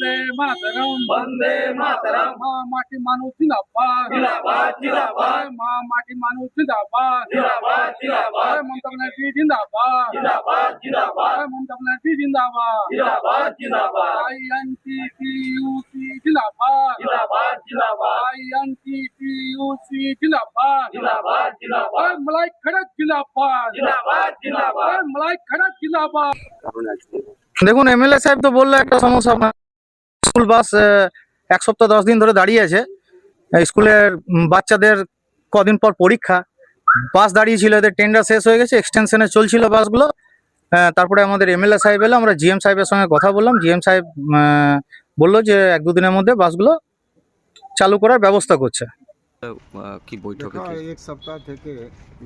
বন্দে মাতরম, বন্দে মাতরম, মা মাটি মানুষ জিন্দাবাদ, জিন্দাবাদ জিন্দাবাদ, মা মাটি মানুষ জিন্দাবাদ, জিন্দাবাদ জিন্দাবাদ, মমতা ব্যানার্জি জিন্দাবাদ, জিন্দাবাদ জিন্দাবাদ, মমতা ব্যানার্জি জিন্দাবাদ, জিন্দাবাদ জিন্দাবাদ, আইএনটিটিইউসি জিন্দাবাদ, জিন্দাবাদ জিন্দাবাদ, আইএনটিটিইউসি জিন্দাবাদ, জিন্দাবাদ জিন্দাবাদ, मलाई खड़क जिंदाबाद, জিন্দাবাদ জিন্দাবাদ। मलाई खड़क जिंदाबाद। দেখুন এমএলএ সাহেব তো বললো একটা সমস্যা আপনার স্কুল বাস 1 সপ্তাহ 10 দিন ধরে দাঁড়িয়ে আছে। স্কুলের বাচ্চাদের কদিন পর পরীক্ষা, বাস দাঁড়িয়ে ছিল, এদের টেন্ডার শেষ হয়ে গেছে, এক্সটেনশনে চলছিল বাসগুলো। তারপরে আমাদের এমএলএ সাহেব এলো, আমরা জিএম সাহেবের সঙ্গে কথা বললাম। জিএম সাহেব বললো যে 1-2 দিনের মধ্যে বাসগুলো চালু করার ব্যবস্থা করছে। কি বৈঠকে দেখা এক সপ্তাহ থেকে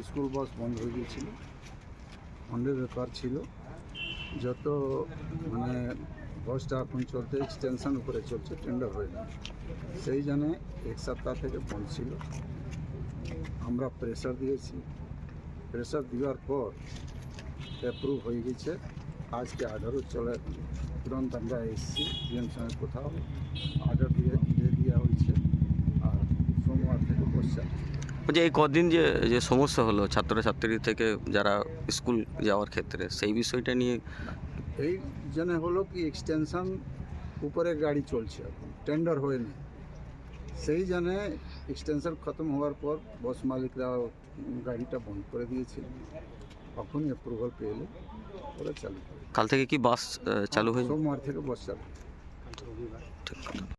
স্কুল বাস বন্ধ হয়ে গিয়েছিল, বন্ধের ব্যাপার ছিল। যত মানে বাসটা এখন চলতে এক্সটেনশন উপরে চলছে, টেন্ডার হয়নি, সেই জন্য এক সপ্তাহ থেকে বন্ধ ছিল। আমরা প্রেশার দিয়েছি, প্রেশার দেওয়ার পর অ্যাপ্রুভ হয়ে গেছে। আজকে অর্ডারও চলে, তুরন্ত আমরা এসেছি, জিএম সঙ্গে কোথাও অর্ডার দিয়ে দেওয়া হয়েছে। আর সোমবার থেকে বসছে। যে এই কদিন যে যে সমস্যা হলো ছাত্রছাত্রী থেকে যারা স্কুল যাওয়ার ক্ষেত্রে, সেই বিষয়টা নিয়ে এই জন্য হলো কি এক্সটেনশন উপরে গাড়ি চলছে, এখন টেন্ডার হয়নি, সেই জন্য এক্সটেনশন খতম হওয়ার পর বাস মালিকরা গাড়িটা বন্ধ করে দিয়েছিল। তখনই অ্যাপ্রুভাল পেলে ওরা চালু করে। কাল থেকে কি বাস চালু হয়ে সোমবার থেকে বাস চালু। ঠিক।